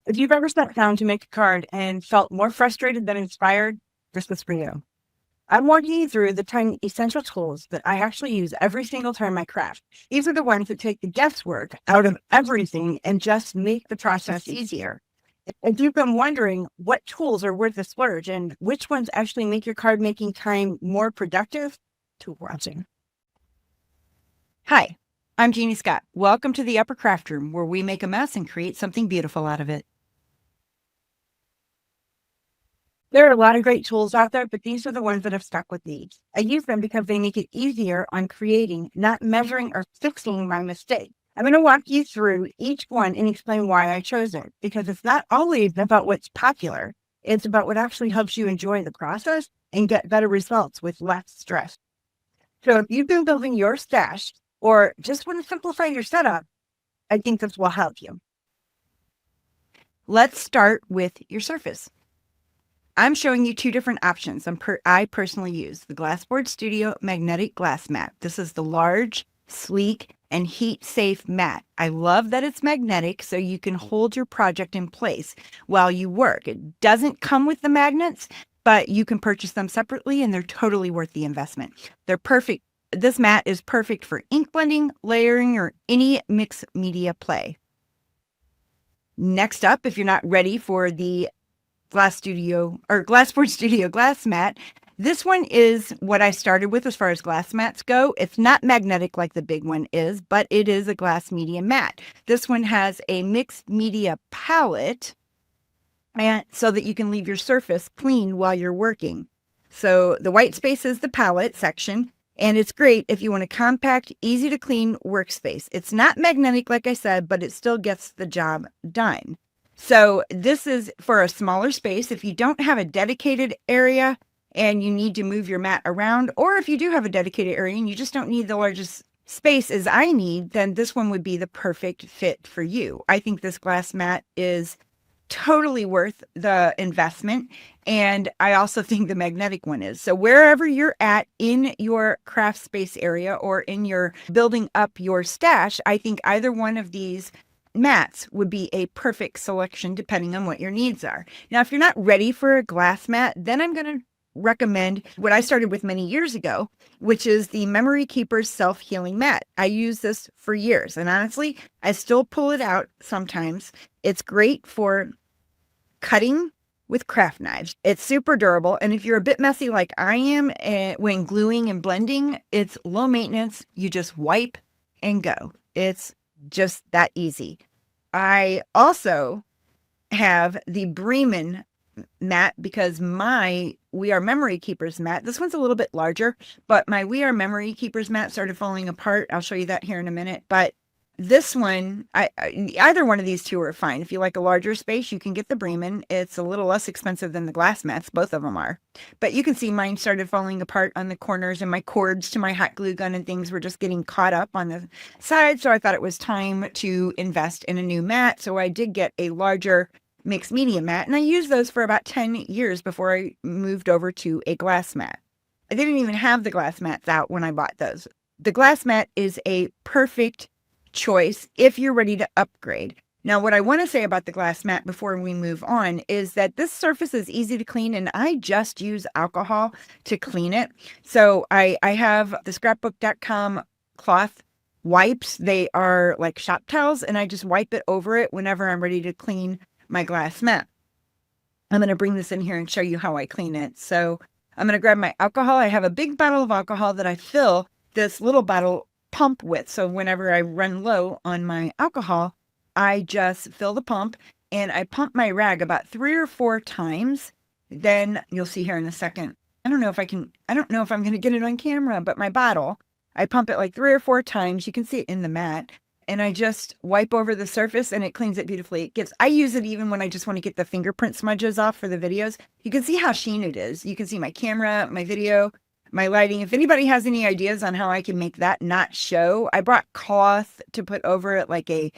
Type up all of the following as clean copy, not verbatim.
If you've ever sat down to make a card and felt more frustrated than inspired, this was for you. I'm walking you through the 10 essential tools that I actually use every single time I craft. These are the ones that take the guesswork out of everything and just make the process easier. If you've been wondering what tools are worth the splurge and which ones actually make your card making time more productive, to watching. Hi, I'm Jeannie Scott. Welcome to the Upper Craft Room, where we make a mess and create something beautiful out of it. There are a lot of great tools out there, but these are the ones that have stuck with me. I use them because they make it easier on creating, not measuring or fixing my mistake. I'm going to walk you through each one and explain why I chose it, because it's not always about what's popular. It's about what actually helps you enjoy the process and get better results with less stress. So if you've been building your stash or just want to simplify your setup, I think this will help you. Let's start with your surface. I'm showing you two different options I personally use. The Glassboard Studio Magnetic Glass Mat. This is the large, sleek, and heat-safe mat. I love that it's magnetic so you can hold your project in place while you work. It doesn't come with the magnets, but you can purchase them separately and they're totally worth the investment. They're perfect. This mat is perfect for ink blending, layering, or any mixed media play. Next up, if you're not ready for the Glassboard Studio glass mat, this one is what I started with as far as glass mats go. It's not magnetic like the big one is, but it is a glass media mat. This one has a mixed media palette, and so that you can leave your surface clean while you're working. So the white space is the palette section, and it's great if you want a compact, easy to clean workspace. It's not magnetic, like I said, but it still gets the job done. So this is for a smaller space. If you don't have a dedicated area and you need to move your mat around, or if you do have a dedicated area and you just don't need the largest space as I need, then this one would be the perfect fit for you. I think this glass mat is totally worth the investment. And I also think the magnetic one is. So wherever you're at in your craft space area or in your building up your stash, I think either one of these mats would be a perfect selection depending on what your needs are. Now, if you're not ready for a glass mat, then I'm going to recommend what I started with many years ago, which is the Memory Keeper's Self-Healing Mat. I use this for years, and honestly, I still pull it out sometimes. It's great for cutting with craft knives. It's super durable, and if you're a bit messy like I am when gluing and blending, it's low maintenance. You just wipe and go. It's just that easy. I also have the Bremen mat because my We Are Memory Keepers mat, this one's a little bit larger, but my We Are Memory Keepers mat started falling apart. I'll show you that here in a minute. But this one, either one of these two are fine. If you like a larger space, you can get the Bremen. It's a little less expensive than the glass mats. Both of them are. But you can see mine started falling apart on the corners, and my cords to my hot glue gun and things were just getting caught up on the side. So I thought it was time to invest in a new mat. So I did get a larger mixed media mat, and I used those for about 10 years before I moved over to a glass mat. I didn't even have the glass mats out when I bought those. The glass mat is a perfect choice if you're ready to upgrade. Now, what I want to say about the glass mat before we move on is that this surface is easy to clean, and I just use alcohol to clean it. So I have the scrapbook.com cloth wipes. They are like shop towels, and I just wipe it over it whenever I'm ready to clean my glass mat. I'm going to bring this in here and show you how I clean it. So I'm going to grab my alcohol. I have a big bottle of alcohol that I fill this little bottle pump with. So whenever I run low on my alcohol, I just fill the pump and I pump my rag about 3 or 4 times. Then you'll see here in a second. I don't know if I'm going to get it on camera, but my bottle, I pump it like 3 or 4 times. You can see it in the mat. And I just wipe over the surface and it cleans it beautifully. I use it even when I just want to get the fingerprint smudges off for the videos. You can see how sheen it is. You can see my camera, my video, my lighting. If anybody has any ideas on how I can make that not show, I brought cloth to put over it, like I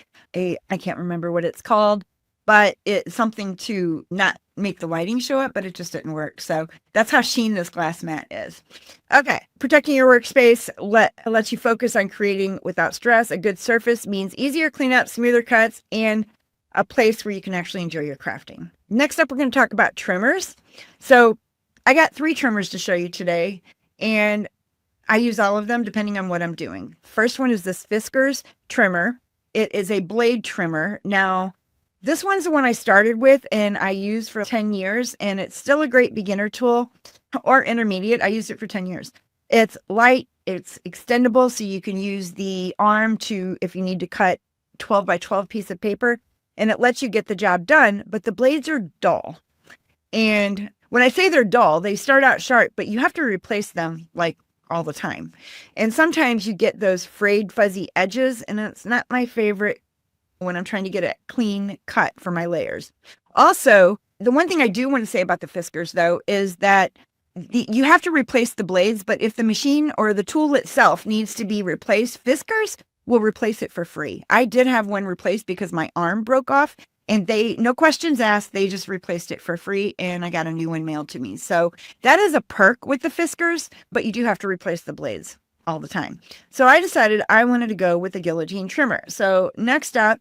can't remember what it's called, but it's something to not make the lighting show up, but it just didn't work. So that's how sheen this glass mat is. Okay. Protecting your workspace lets you focus on creating without stress. A good surface means easier cleanup, smoother cuts, and a place where you can actually enjoy your crafting. Next up, we're going to talk about trimmers. So I got 3 trimmers to show you today, and I use all of them depending on what I'm doing. First one is this Fiskars trimmer. It is a blade trimmer. Now, this one's the one I started with and I used for 10 years, and it's still a great beginner tool or intermediate. I used it for 10 years. It's light, it's extendable, so you can use the arm to, if you need to cut 12 by 12 piece of paper, and it lets you get the job done, but the blades are dull. And when I say they're dull, they start out sharp, but you have to replace them like all the time. And sometimes you get those frayed, fuzzy edges, and it's not my favorite when I'm trying to get a clean cut for my layers. Also, the one thing I do want to say about the Fiskars, though, is that you have to replace the blades, but if the machine or the tool itself needs to be replaced, Fiskars will replace it for free. I did have one replaced because my arm broke off, and they, no questions asked, they just replaced it for free, and I got a new one mailed to me. So that is a perk with the Fiskars, but you do have to replace the blades all the time. So I decided I wanted to go with the guillotine trimmer. So next up,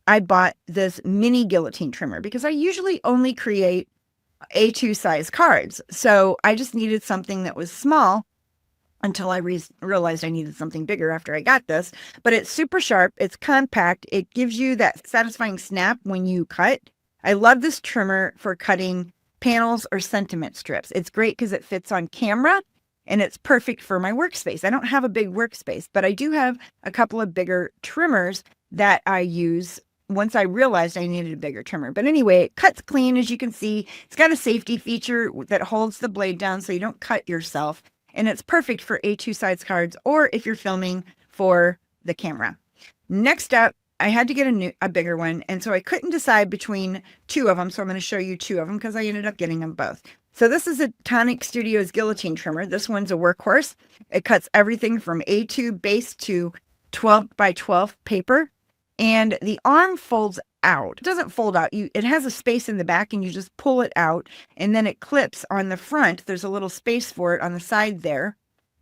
I bought this mini guillotine trimmer because I usually only create A2 size cards. So I just needed something that was small until I realized I needed something bigger after I got this. But it's super sharp. It's compact. It gives you that satisfying snap when you cut. I love this trimmer for cutting panels or sentiment strips. It's great because it fits on camera, and it's perfect for my workspace. I don't have a big workspace, but I do have a couple of bigger trimmers that I use once I realized I needed a bigger trimmer. But anyway, it cuts clean, as you can see. It's got a safety feature that holds the blade down so you don't cut yourself. And it's perfect for A2 size cards or if you're filming for the camera. Next up, I had to get a bigger one. And so I couldn't decide between 2 of them. So I'm going to show you 2 of them because I ended up getting them both. So this is a Tonic Studios guillotine trimmer. This one's a workhorse. It cuts everything from A2 base to 12 by 12 paper. And the arm folds out. It doesn't fold out. It has a space in the back, and you just pull it out, and then it clips on the front. There's a little space for it on the side there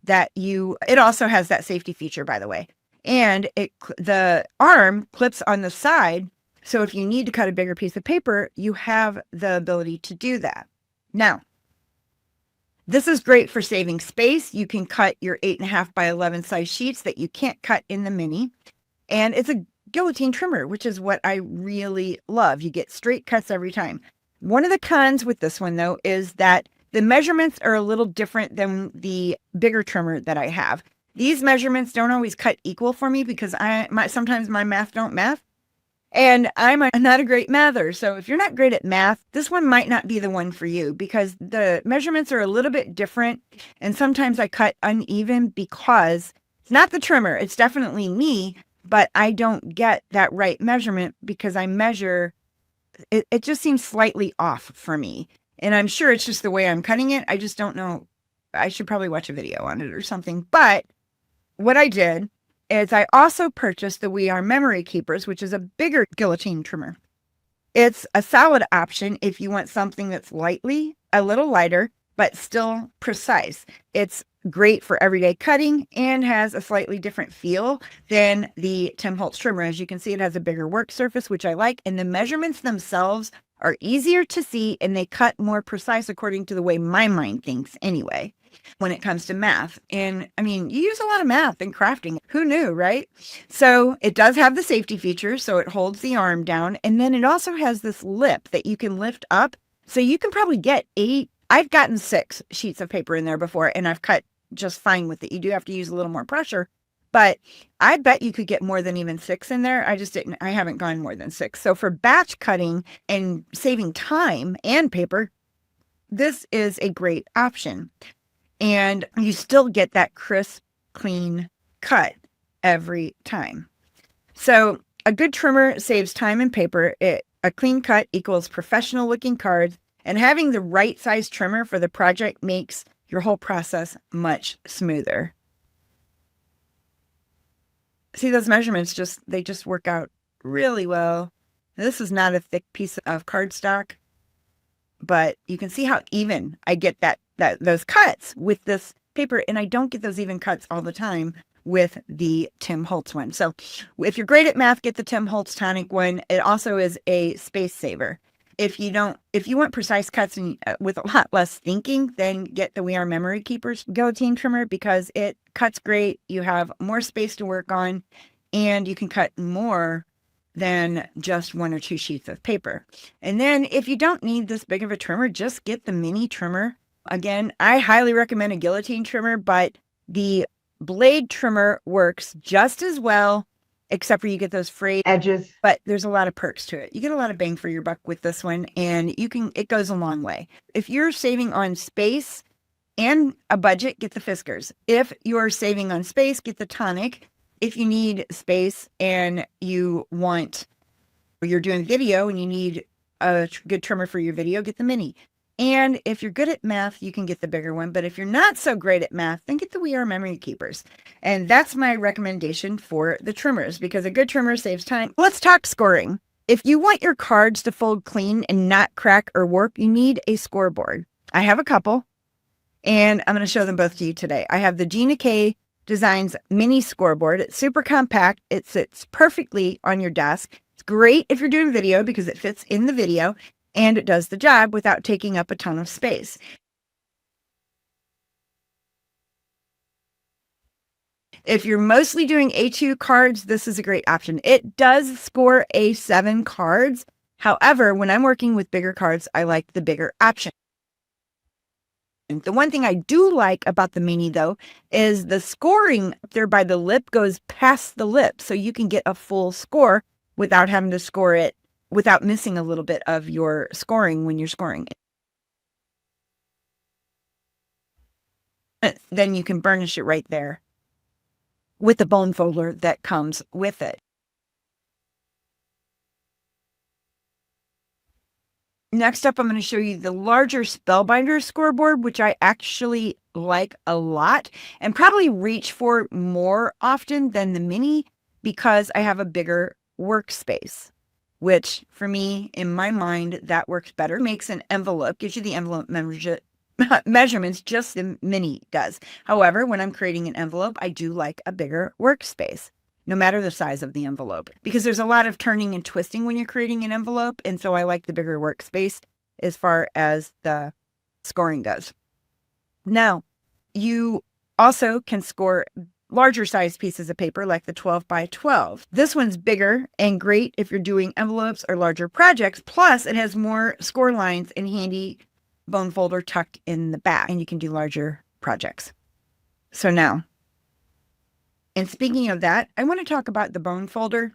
it also has that safety feature, by the way. And the arm clips on the side. So if you need to cut a bigger piece of paper, you have the ability to do that. Now, this is great for saving space. You can cut your 8.5 by 11 size sheets that you can't cut in the mini. And it's a guillotine trimmer, which is what I really love. You get straight cuts every time. One of the cons with this one, though, is that the measurements are a little different than the bigger trimmer that I have. These measurements don't always cut equal for me because sometimes my math don't math. And I'm not a great mather. So if you're not great at math, this one might not be the one for you because the measurements are a little bit different. And sometimes I cut uneven because it's not the trimmer. It's definitely me. But I don't get that right measurement because I measure, it just seems slightly off for me. And I'm sure it's just the way I'm cutting it. I just don't know. I should probably watch a video on it or something. But what I did is I also purchased the We Are Memory Keepers, which is a bigger guillotine trimmer. It's a solid option if you want something that's a little lighter, but still precise. It's great for everyday cutting and has a slightly different feel than the Tim Holtz trimmer. As you can see, it has a bigger work surface, which I like, and the measurements themselves are easier to see and they cut more precise according to the way my mind thinks anyway when it comes to math. And I mean, you use a lot of math in crafting. Who knew, right? So it does have the safety feature, so it holds the arm down, and then it also has this lip that you can lift up. So you can probably get 8. I've gotten 6 sheets of paper in there before, and I've cut just fine with it. You do have to use a little more pressure, but I bet you could get more than even 6 in there. I haven't gone more than 6. So for batch cutting and saving time and paper, this is a great option. And you still get that crisp, clean cut every time. So a good trimmer saves time and paper. A clean cut equals professional looking cards, and having the right size trimmer for the project makes your whole process much smoother. See, those measurements they just work out really well. This is not a thick piece of cardstock, but you can see how even I get those cuts with this paper, and I don't get those even cuts all the time with the Tim Holtz one. So if you're great at math, get the Tim Holtz tonic one. It also is a space saver. If you want precise cuts and with a lot less thinking, then get the We Are Memory Keepers guillotine trimmer because it cuts great. You have more space to work on and you can cut more than just 1 or 2 sheets of paper. And then if you don't need this big of a trimmer, just get the mini trimmer. Again, I highly recommend a guillotine trimmer, but the blade trimmer works just as well, except for you get those frayed edges, but there's a lot of perks to it. You get a lot of bang for your buck with this one, and it goes a long way. If you're saving on space and a budget, get the Fiskars. If you're saving on space, get the tonic. If you need space and you're doing video and you need a good trimmer for your video, get the mini. And if you're good at math, you can get the bigger one. But if you're not so great at math, then get the We Are Memory Keepers. And that's my recommendation for the trimmers because a good trimmer saves time. Let's talk scoring. If you want your cards to fold clean and not crack or warp, you need a scoreboard. I have a couple, and I'm going to show them both to you today. I have the Gina K Designs mini scoreboard. It's super compact. It sits perfectly on your desk. It's great if you're doing video because it fits in the video and it does the job without taking up a ton of space. If you're mostly doing A2 cards, this is a great option. It does score A7 cards. However, when I'm working with bigger cards, I like the bigger option. The one thing I do like about the mini, though, is the scoring up there by the lip goes past the lip. So you can get a full score without having to score it, without missing a little bit of your scoring when you're scoring it. Then you can burnish it right there with the bone folder that comes with it. Next up, I'm going to show you the larger Spellbinder scoreboard, which I actually like a lot and probably reach for more often than the mini because I have a bigger workspace, which for me, in my mind, that works better. Makes an envelope, gives you the envelope measurements, just the mini does. However, when I'm creating an envelope, I do like a bigger workspace, no matter the size of the envelope, because there's a lot of turning and twisting when you're creating an envelope. And so I like the bigger workspace as far as the scoring goes. Now, you also can score larger size pieces of paper like the 12 by 12. This one's bigger and great if you're doing envelopes or larger projects. Plus, it has more score lines and handy bone folder tucked in the back, and you can do larger projects. So now, and speaking of that, I want to talk about the bone folder.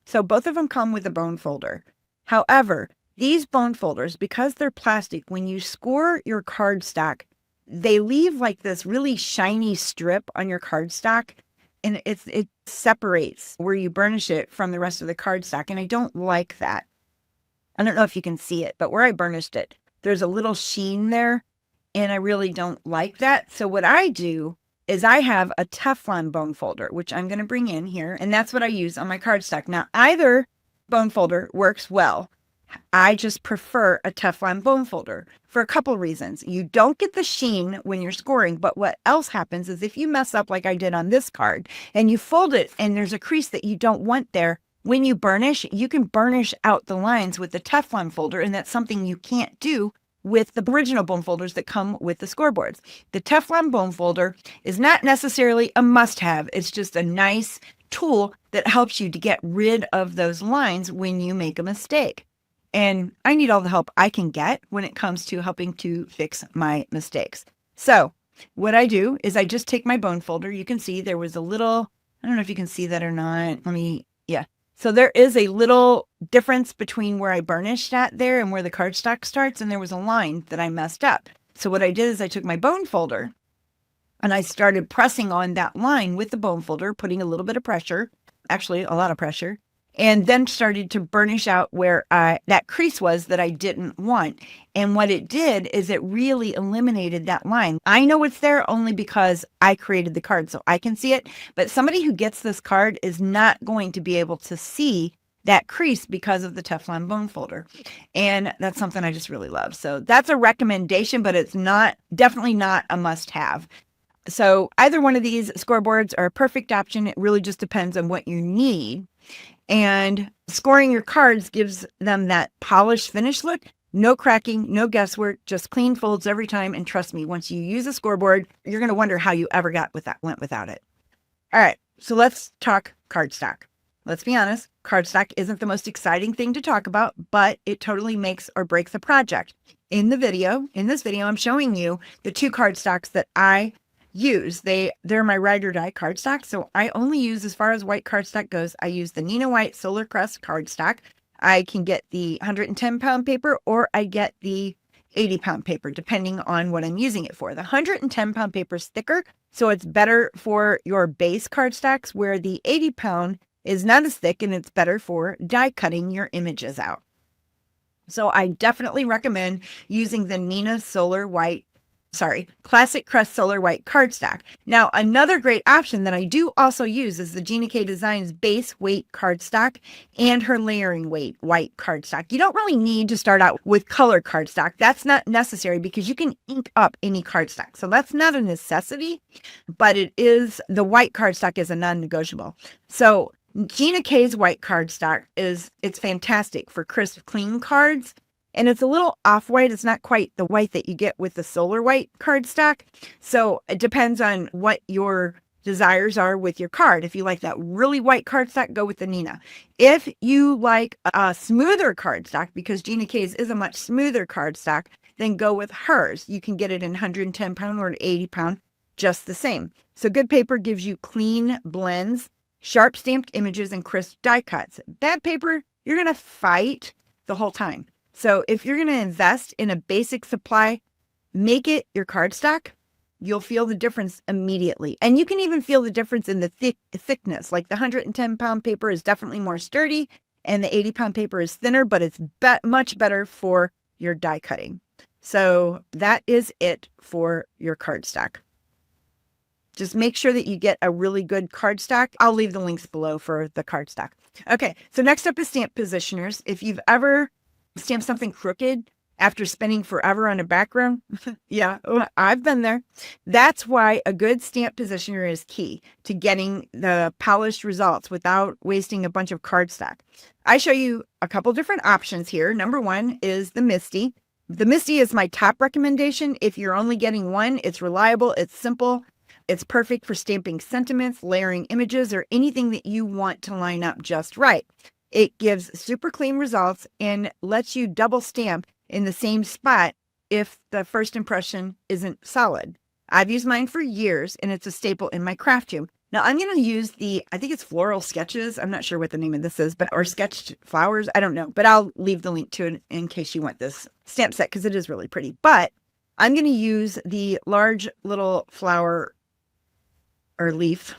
So both of them come with a bone folder. However, these bone folders, because they're plastic, when you score your cardstock, they leave like this really shiny strip on your cardstock, and it separates where you burnish it from the rest of the cardstock. And I don't like that. I don't know if you can see it, but where I burnished it, there's a little sheen there, and I really don't like that. So what I do is I have a Teflon bone folder, which I'm going to bring in here, and that's what I use on my cardstock. Now, either bone folder works well. I just prefer a Teflon bone folder for a couple reasons. You don't get the sheen when you're scoring, but what else happens is if you mess up like I did on this card and you fold it and there's a crease that you don't want there, when you burnish, you can burnish out the lines with the Teflon folder, and that's something you can't do with the original bone folders that come with the scoreboards. The Teflon bone folder is not necessarily a must-have. It's just a nice tool that helps you to get rid of those lines when you make a mistake. And I need all the help I can get when it comes to helping to fix my mistakes. So what I do is I just take my bone folder. You can see there was a little, I don't know if you can see that or not. Yeah. So there is a little difference between where I burnished at there and where the cardstock starts. And there was a line that I messed up. So what I did is I took my bone folder and I started pressing on that line with the bone folder, putting a little bit of pressure, actually a lot of pressure, and then started to burnish out where that crease was that I didn't want. And what it did is it really eliminated that line. I know it's there only because I created the card, so I can see it. But somebody who gets this card is not going to be able to see that crease because of the Teflon bone folder. And that's something I just really love. So that's a recommendation, but it's definitely not a must-have. So either one of these scoreboards are a perfect option. It really just depends on what you need. And scoring your cards gives them that polished finish look. No cracking, no guesswork, just clean folds every time. And trust me, once you use a scoreboard, you're going to wonder how you ever went without it. All right, so let's talk cardstock. Let's be honest, cardstock isn't the most exciting thing to talk about, but it totally makes or breaks the project. In this video, I'm showing you the 2 cardstocks that I use. They're my ride or die cardstock. So I only use, as far as white cardstock goes, I use the Nina White Solar Crest cardstock. I can get the 110-pound paper, or I get the 80-pound paper, depending on what I'm using it for. The 110-pound paper is thicker, so it's better for your base cardstocks, where the 80-pound is not as thick and it's better for die cutting your images out. So I definitely recommend using the Classic Crest Solar White cardstock. Now, another great option that I do also use is the Gina K Designs base weight cardstock and her layering weight white cardstock. You don't really need to start out with color cardstock. That's not necessary because you can ink up any cardstock. So that's not a necessity, but the white cardstock is a non-negotiable. So Gina K's white cardstock it's fantastic for crisp, clean cards. And it's a little off-white. It's not quite the white that you get with the Solar White cardstock. So it depends on what your desires are with your card. If you like that really white cardstock, go with the Nina. If you like a smoother cardstock, because Gina K's is a much smoother cardstock, then go with hers. You can get it in 110-pound or 80-pound, just the same. So good paper gives you clean blends, sharp stamped images, and crisp die cuts. Bad paper, you're going to fight the whole time. So if you're going to invest in a basic supply, make it your cardstock. You'll feel the difference immediately. And you can even feel the difference in the thickness. Like the 110-pound paper is definitely more sturdy and the 80-pound paper is thinner, but it's much better for your die cutting. So that is it for your cardstock. Just make sure that you get a really good cardstock. I'll leave the links below for the cardstock. Okay, so next up is stamp positioners. If you've ever stamped something crooked after spending forever on a background, yeah, I've been there. That's why a good stamp positioner is key to getting the polished results without wasting a bunch of cardstock. I show you a couple different options here. Number one is the Misty. The Misty is my top recommendation. If you're only getting one, it's reliable, it's simple. It's perfect for stamping sentiments, layering images, or anything that you want to line up just right. It gives super clean results and lets you double stamp in the same spot if the first impression isn't solid. I've used mine for years and it's a staple in my craft tube. Now I'm going to use I think it's Floral Sketches. I'm not sure what the name of this is, or Sketched Flowers. I don't know, but I'll leave the link to it in case you want this stamp set because it is really pretty. But I'm going to use the large little flower or leaf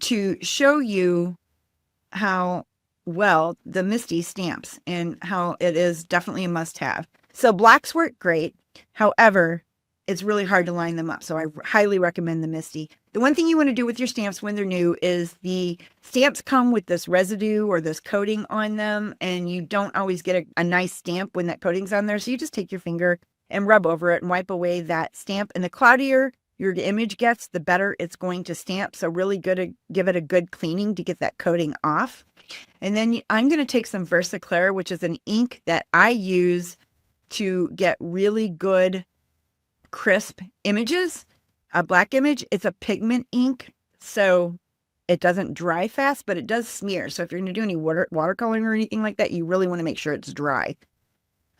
to show you how well the Misty stamps and how it is definitely a must-have. So blacks work great. However, it's really hard to line them up. So I highly recommend the Misty. The one thing you want to do with your stamps when they're new is the stamps come with this residue or this coating on them, and you don't always get a nice stamp when that coating's on there. So you just take your finger and rub over it and wipe away that stamp. And the cloudier your image gets, the better it's going to stamp. So really good to give it a good cleaning to get that coating off. And then I'm going to take some Versaclear, which is an ink that I use to get really good crisp images. A black image, it's a pigment ink, so it doesn't dry fast, but it does smear. So if you're going to do any watercoloring or anything like that, you really want to make sure it's dry.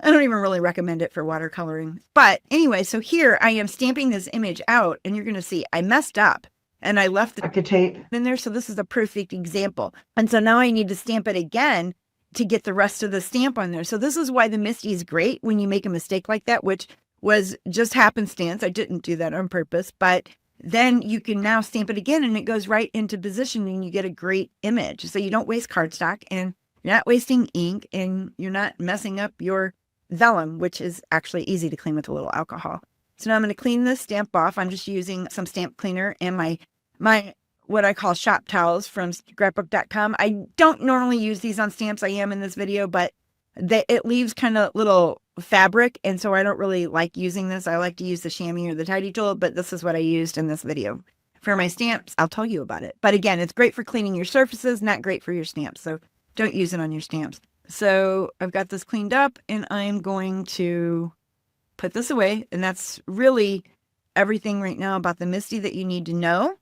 I don't even really recommend it for watercoloring. But anyway, so here I am stamping this image out, and you're going to see I messed up. And I left the tape in there. So this is a perfect example. And so now I need to stamp it again to get the rest of the stamp on there. So this is why the Misty is great when you make a mistake like that, which was just happenstance. I didn't do that on purpose, but then you can now stamp it again and it goes right into position and you get a great image. So you don't waste cardstock and you're not wasting ink and you're not messing up your vellum, which is actually easy to clean with a little alcohol. So now I'm going to clean this stamp off. I'm just using some stamp cleaner and my what I call shop towels from scrapbook.com. I don't normally use these on stamps. I am in this video, but it leaves kind of little fabric. And so I don't really like using this. I like to use the chamois or the tidy tool, but this is what I used in this video. For my stamps, I'll tell you about it. But again, it's great for cleaning your surfaces, not great for your stamps. So don't use it on your stamps. So I've got this cleaned up and I'm going to put this away. And that's really everything right now about the Misty that you need to know.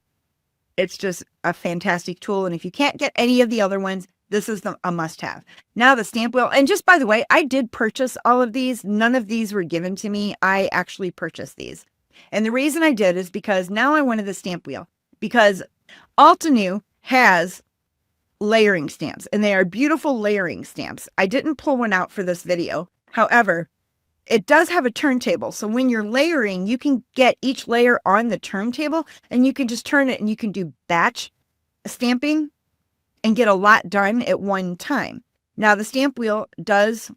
It's just a fantastic tool. And if you can't get any of the other ones, this is a must-have. Now the stamp wheel. And just by the way, I did purchase all of these. None of these were given to me. I actually purchased these. And the reason I did is because now I wanted the stamp wheel. Because Altenew has layering stamps. And they are beautiful layering stamps. I didn't pull one out for this video. However, it does have a turntable. So when you're layering, you can get each layer on the turntable. And you can just turn it and you can do batch stamping and get a lot done at one time. Now the stamp wheel does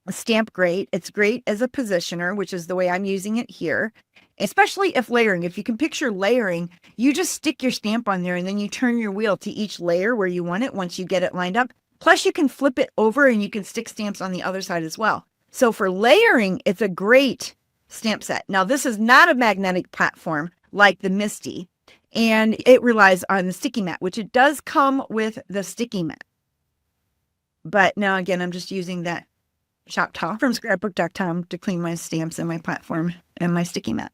stamp great. It's great as a positioner, which is the way I'm using it here, especially if layering. If you can picture layering, you just stick your stamp on there and then you turn your wheel to each layer where you want it once you get it lined up. Plus you can flip it over and you can stick stamps on the other side as well. So for layering, it's a great stamp set. Now this is not a magnetic platform like the Misty. And it relies on the sticky mat, which it does come with the sticky mat. But now again, I'm just using that shop towel from scrapbook.com to clean my stamps and my platform and my sticky mat.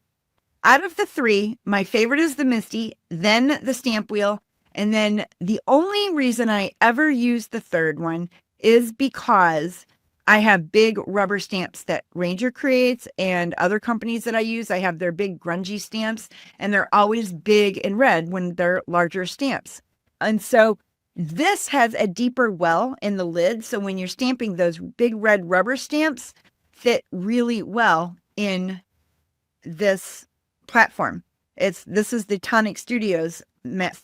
Out of the three, my favorite is the Misty, then the stamp wheel. And then the only reason I ever use the third one is because I have big rubber stamps that Ranger creates and other companies that I use. I have their big grungy stamps and they're always big and red when they're larger stamps. And so this has a deeper well in the lid. So when you're stamping, those big red rubber stamps fit really well in this platform. This is the Tonic Studios matte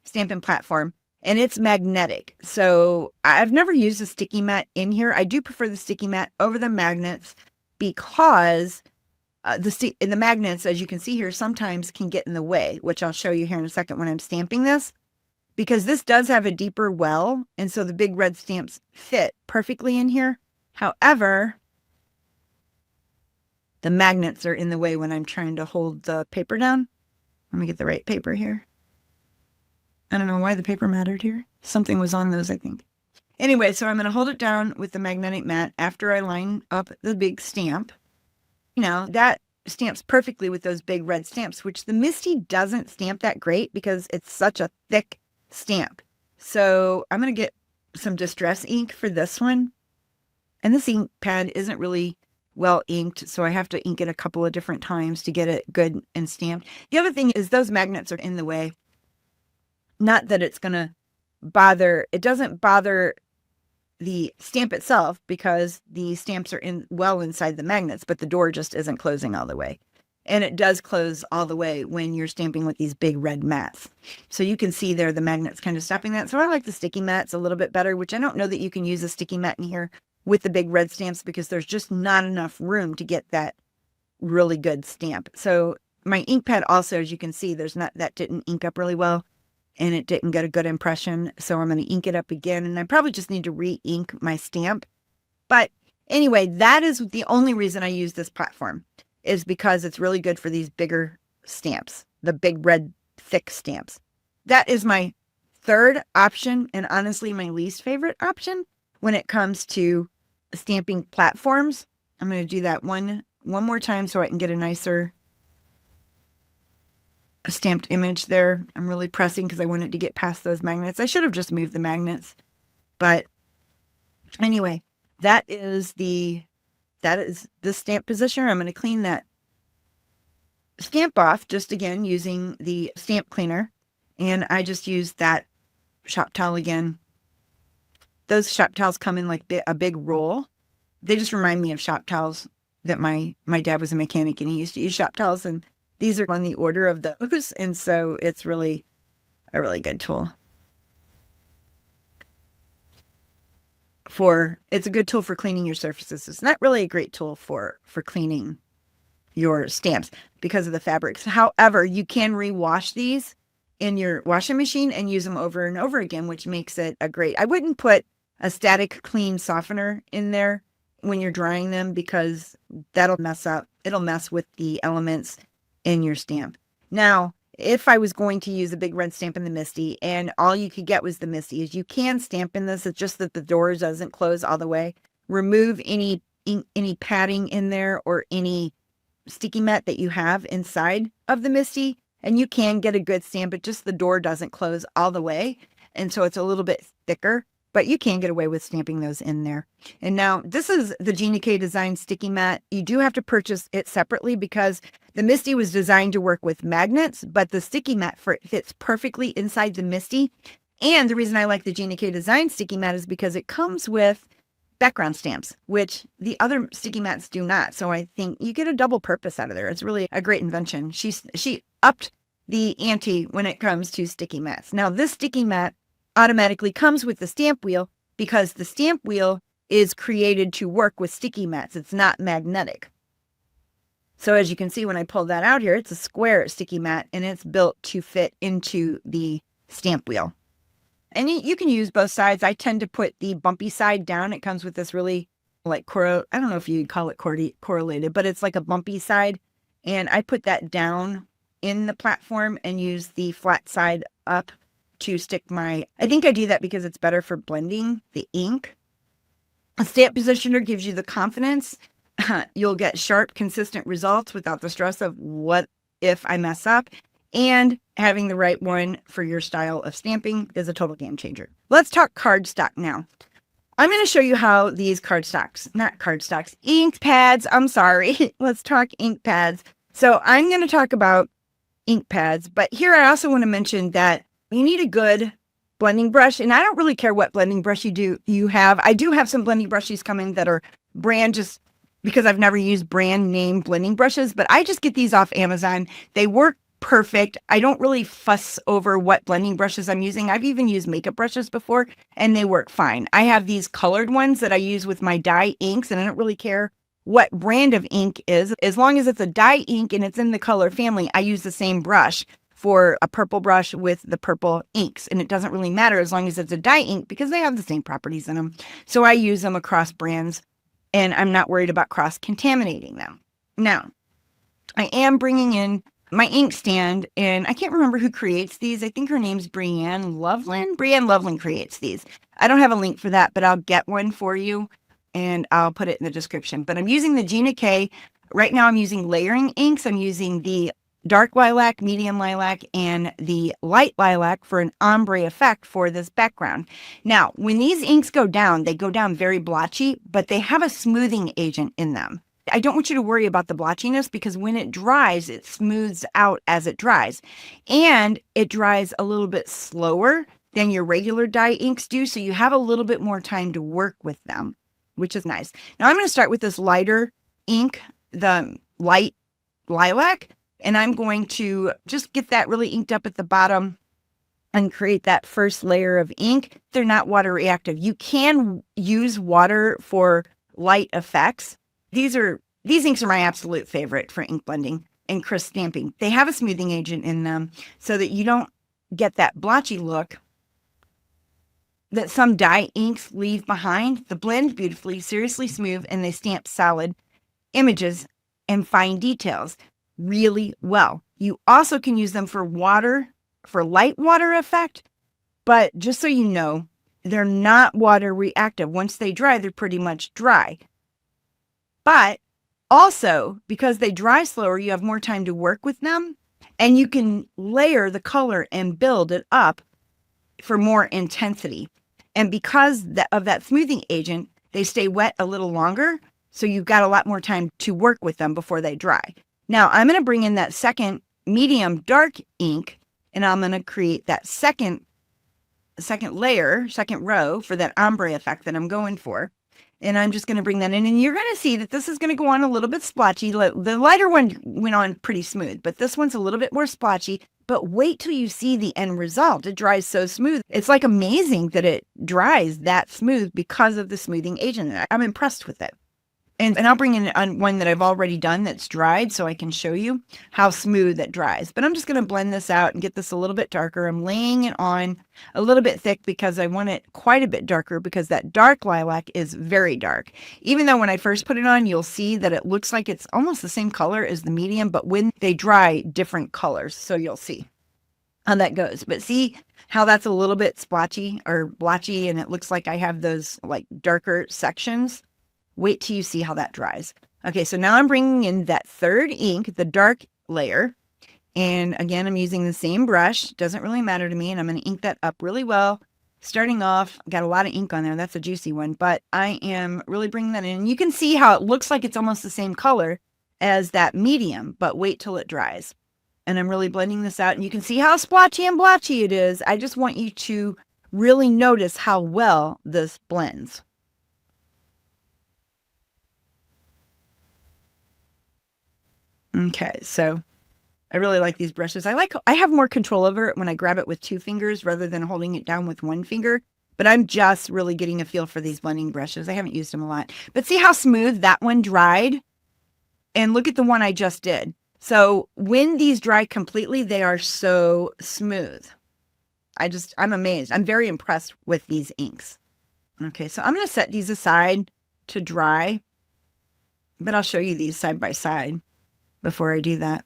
stamping platform. And it's magnetic. So I've never used a sticky mat in here. I do prefer the sticky mat over the magnets because the magnets, as you can see here, sometimes can get in the way, which I'll show you here in a second when I'm stamping this. Because this does have a deeper well, and so the big red stamps fit perfectly in here. However, the magnets are in the way when I'm trying to hold the paper down. Let me get the right paper here. I don't know why the paper mattered here. Something was on those, I think. Anyway, so I'm going to hold it down with the magnetic mat after I line up the big stamp. Now, that stamps perfectly with those big red stamps, which the Misty doesn't stamp that great because it's such a thick stamp. So I'm going to get some distress ink for this one. And this ink pad isn't really well inked, so I have to ink it a couple of different times to get it good and stamped. The other thing is those magnets are in the way. Not that it's going to bother, it doesn't bother the stamp itself because the stamps are well inside the magnets, but the door just isn't closing all the way. And it does close all the way when you're stamping with these big red mats. So you can see there the magnets kind of stopping that. So I like the sticky mats a little bit better, which I don't know that you can use a sticky mat in here with the big red stamps because there's just not enough room to get that really good stamp. So my ink pad also, as you can see, that didn't ink up really well. And it didn't get a good impression. So I'm going to ink it up again. And I probably just need to re-ink my stamp. But anyway, that is the only reason I use this platform is because it's really good for these bigger stamps, the big red thick stamps. That is my third option and honestly my least favorite option when it comes to stamping platforms. I'm going to do that one more time so I can get a nicer stamped image there. I'm really pressing because I wanted to get past those magnets. I should have just moved the magnets. But anyway, that is the stamp positioner. I'm going to clean that stamp off just again using the stamp cleaner. And I just used that shop towel again. Those shop towels come in like a big roll. They just remind me of shop towels that my dad was a mechanic and he used to use shop towels, and these are on the order of those. And so it's really a really good tool. It's a good tool for cleaning your surfaces. It's not really a great tool for cleaning your stamps because of the fabrics. However, you can rewash these in your washing machine and use them over and over again, which makes it a great. I wouldn't put a static clean softener in there when you're drying them, because that'll it'll mess with the elements in your stamp. Now, if I was going to use a big red stamp in the Misty and all you could get was the Misty, is you can stamp in this. It's just that the door doesn't close all the way. Remove any padding in there or any sticky mat that you have inside of the Misty, and you can get a good stamp, but just the door doesn't close all the way. And so it's a little bit thicker, but you can get away with stamping those in there. And now this is the Gina K Design Sticky Mat. You do have to purchase it separately because the Misty was designed to work with magnets, but the Sticky Mat fits perfectly inside the Misty. And the reason I like the Gina K Design Sticky Mat is because it comes with background stamps, which the other sticky mats do not. So I think you get a double purpose out of there. It's really a great invention. She upped the ante when it comes to sticky mats. Now this sticky mat automatically comes with the stamp wheel because the stamp wheel is created to work with sticky mats. It's not magnetic. So as you can see, when I pull that out here, it's a square sticky mat and it's built to fit into the stamp wheel. And you can use both sides. I tend to put the bumpy side down. It comes with this really I don't know if you'd call it correlated, but it's like a bumpy side. And I put that down in the platform and use the flat side up to stick I think I do that because it's better for blending the ink. A stamp positioner gives you the confidence. You'll get sharp, consistent results without the stress of what if I mess up. And having the right one for your style of stamping is a total game changer. Let's talk cardstock now. I'm going to show you how these ink pads. I'm sorry. Let's talk ink pads. So I'm going to talk about ink pads, but here I also want to mention that you need a good blending brush. And I don't really care what blending brush you have. I do have some blending brushes coming that are brand, just because I've never used brand name blending brushes, but I just get these off Amazon. They work perfect. I don't really fuss over what blending brushes I'm using. I've even used makeup brushes before and they work fine. I have these colored ones that I use with my dye inks, and I don't really care what brand of ink is. As long as it's a dye ink and it's in the color family, I use the same brush for a purple brush with the purple inks. And it doesn't really matter as long as it's a dye ink because they have the same properties in them. So I use them across brands and I'm not worried about cross-contaminating them. Now, I am bringing in my ink stand, and I can't remember who creates these. I think her name's Brianne Loveland. Brianne Loveland creates these. I don't have a link for that, but I'll get one for you and I'll put it in the description. But I'm using the Gina K. Right now I'm using layering inks. I'm using the dark lilac, medium lilac, and the light lilac for an ombre effect for this background. Now, when these inks go down, they go down very blotchy, but they have a smoothing agent in them. I don't want you to worry about the blotchiness because when it dries, it smooths out as it dries. And it dries a little bit slower than your regular dye inks do. So you have a little bit more time to work with them, which is nice. Now I'm going to start with this lighter ink, the light lilac, and I'm going to just get that really inked up at the bottom and create that first layer of ink. They're not water reactive. You can use water for light effects. These inks are my absolute favorite for ink blending and crisp stamping. They have a smoothing agent in them so that you don't get that blotchy look that some dye inks leave behind. They blend beautifully, seriously smooth, and they stamp solid images and fine details really well. You also can use them for light water effect, but just so you know, they're not water reactive. Once they dry, they're pretty much dry. But also, because they dry slower, you have more time to work with them, and you can layer the color and build it up for more intensity. And because of that smoothing agent, they stay wet a little longer, so you've got a lot more time to work with them before they dry. Now, I'm going to bring in that second medium dark ink, and I'm going to create that second row for that ombre effect that I'm going for. And I'm just going to bring that in, and you're going to see that this is going to go on a little bit splotchy. The lighter one went on pretty smooth, but this one's a little bit more splotchy. But wait till you see the end result. It dries so smooth. It's like amazing that it dries that smooth because of the smoothing agent. I'm impressed with it. And I'll bring in one that I've already done that's dried so I can show you how smooth it dries. But I'm just going to blend this out and get this a little bit darker. I'm laying it on a little bit thick because I want it quite a bit darker because that dark lilac is very dark. Even though when I first put it on, you'll see that it looks like it's almost the same color as the medium, but when they dry, different colors. So you'll see how that goes. But see how that's a little bit splotchy or blotchy and it looks like I have those like darker sections? Wait till you see how that dries. Okay, so now I'm bringing in that third ink, the dark layer. And again, I'm using the same brush. Doesn't really matter to me. And I'm going to ink that up really well. Starting off, got a lot of ink on there. That's a juicy one. But I am really bringing that in. You can see how it looks like it's almost the same color as that medium. But wait till it dries. And I'm really blending this out. And you can see how splotchy and blotchy it is. I just want you to really notice how well this blends. Okay, so I really like these brushes. I have more control over it when I grab it with 2 fingers rather than holding it down with 1 finger. But I'm just really getting a feel for these blending brushes. I haven't used them a lot. But see how smooth that one dried? And look at the one I just did. So when these dry completely, they are so smooth. I'm amazed. I'm very impressed with these inks. Okay, so I'm going to set these aside to dry. But I'll show you these side by side. Before I do that,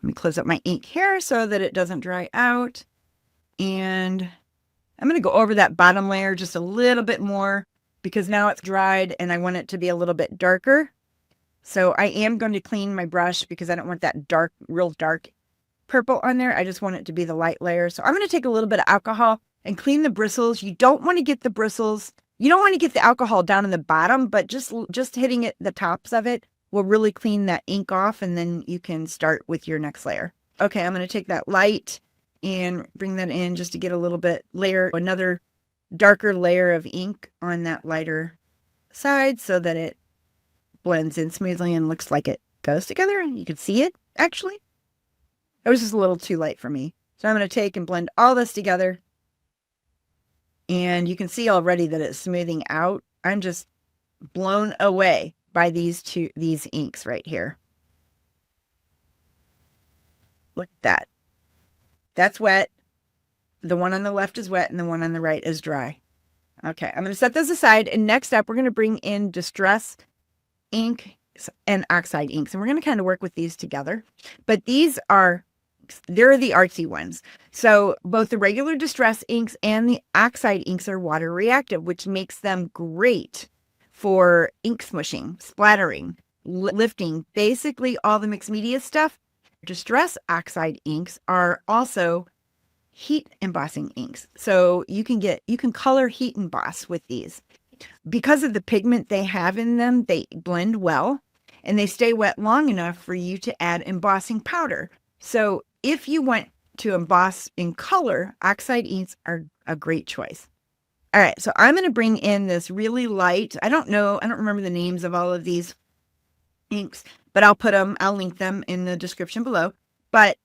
let me close up my ink here so that it doesn't dry out. And I'm going to go over that bottom layer just a little bit more because now it's dried and I want it to be a little bit darker. So I am going to clean my brush because I don't want that dark, real dark purple on there. I just want it to be the light layer. So I'm going to take a little bit of alcohol and clean the bristles. You don't want to get the bristles. You don't want to get the alcohol down in the bottom, but just hitting it, the tops of it, will really clean that ink off and then you can start with your next layer. Okay, I'm going to take that light and bring that in just to get a little bit another darker layer of ink on that lighter side so that it blends in smoothly and looks like it goes together and you can see it actually. It was just a little too light for me. So I'm going to take and blend all this together and you can see already that it's smoothing out. I'm just blown away by these inks right here. Look at that. That's wet. The one on the left is wet and the one on the right is dry. Okay, I'm going to set those aside. And next up, we're going to bring in Distress ink and Oxide inks. And we're going to kind of work with these together. But they're the artsy ones. So both the regular Distress inks and the Oxide inks are water reactive, which makes them great for ink smushing, splattering, lifting, basically all the mixed media stuff. Distress Oxide inks are also heat embossing inks. So you can color heat emboss with these. Because of the pigment they have in them, they blend well and they stay wet long enough for you to add embossing powder. So if you want to emboss in color, Oxide inks are a great choice. All right, so I'm going to bring in this really light, I don't remember the names of all of these inks, but I'll link them in the description below. But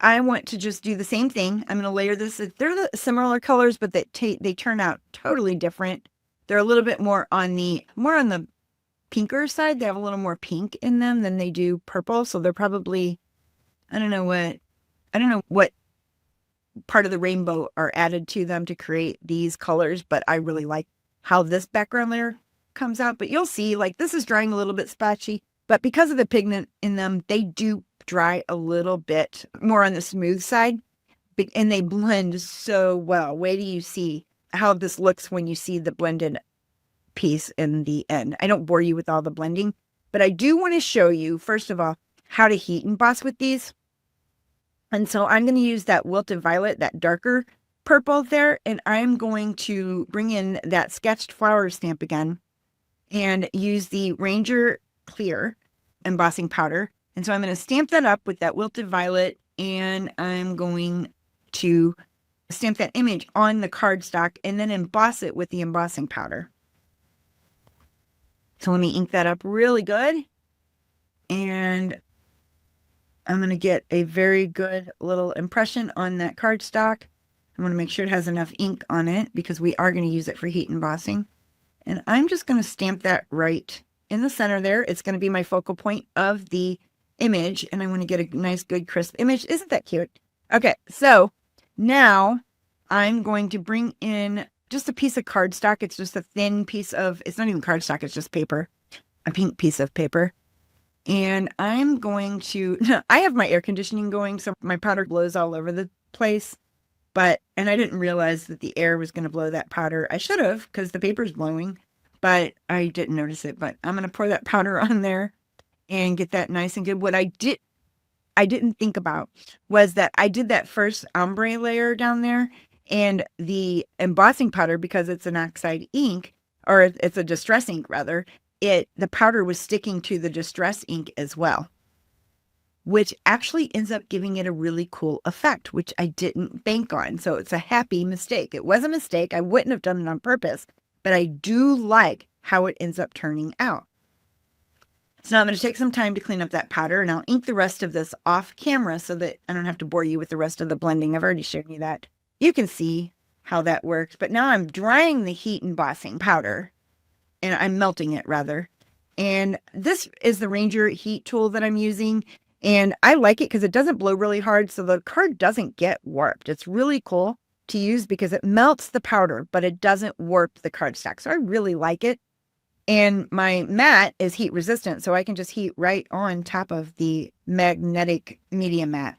I want to just do the same thing. I'm going to layer this. They're similar colors, but they turn out totally different. They're a little bit more on the pinker side. They have a little more pink in them than they do purple. So they're probably, I don't know what part of the rainbow are added to them to create these colors, but I really like how this background layer comes out. But you'll see, like, this is drying a little bit spotchy, but because of the pigment in them, they do dry a little bit more on the smooth side, and they blend so well. Wait till you see how this looks when you see the blended piece in the end. I don't bore you with all the blending, but I do want to show you, first of all, how to heat emboss with these. And so I'm going to use that Wilted Violet, that darker purple there, and I'm going to bring in that Sketched Flower stamp again and use the Ranger Clear embossing powder. And so I'm going to stamp that up with that Wilted Violet, and I'm going to stamp that image on the cardstock and then emboss it with the embossing powder. So let me ink that up really good. And I'm going to get a very good little impression on that cardstock. I want to make sure it has enough ink on it because we are going to use it for heat embossing. And I'm just going to stamp that right in the center there. It's going to be my focal point of the image, and I want to get a nice, good, crisp image. Isn't that cute? Okay, so now I'm going to bring in just a piece of cardstock. It's just a thin piece of, it's not even cardstock, it's just paper, a pink piece of paper. And I'm going to, I have my air conditioning going, so my powder blows all over the place. And I didn't realize that the air was going to blow that powder. I should have, because the paper's blowing, but I didn't notice it. But I'm going to pour that powder on there and get that nice and good. What I didn't think about was that I did that first ombre layer down there, and the embossing powder, because it's an oxide ink, or it's a distress ink rather, the powder was sticking to the distress ink as well, which actually ends up giving it a really cool effect, which I didn't bank on. So it's a happy mistake. It was a mistake. I wouldn't have done it on purpose, but I do like how it ends up turning out. So now I'm going to take some time to clean up that powder, and I'll ink the rest of this off camera so that I don't have to bore you with the rest of the blending. I've already shown you that. You can see how that works. But now I'm drying the heat embossing powder, and I'm melting it rather. And this is the Ranger heat tool that I'm using. And I like it because it doesn't blow really hard, so the card doesn't get warped. It's really cool to use because it melts the powder, but it doesn't warp the cardstock. So I really like it. And my mat is heat resistant, so I can just heat right on top of the magnetic media mat.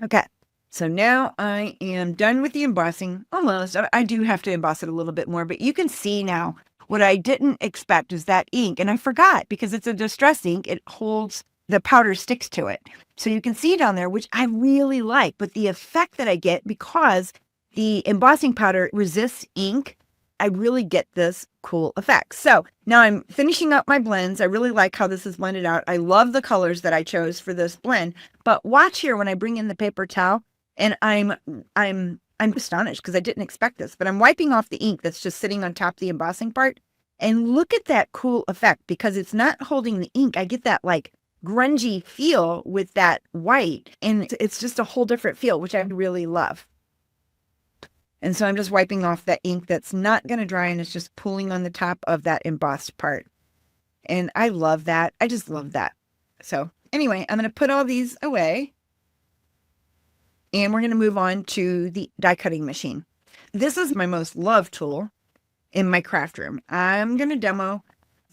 Okay, so now I am done with the embossing. Almost. I do have to emboss it a little bit more, but you can see now what I didn't expect is that ink. And I forgot, because it's a distress ink, it holds, the powder sticks to it. So you can see down there, which I really like, but the effect that I get, because the embossing powder resists ink, I really get this cool effect. So now I'm finishing up my blends. I really like how this is blended out. I love the colors that I chose for this blend, but watch here when I bring in the paper towel, and I'm astonished because I didn't expect this, but I'm wiping off the ink that's just sitting on top of the embossing part, and look at that cool effect. Because it's not holding the ink, I get that like grungy feel with that white, and it's just a whole different feel, which I really love. And so I'm just wiping off that ink that's not going to dry, and it's just pooling on the top of that embossed part. And I love that. I just love that. So anyway, I'm going to put all these away, and we're going to move on to the die cutting machine. This is my most loved tool in my craft room. I'm going to demo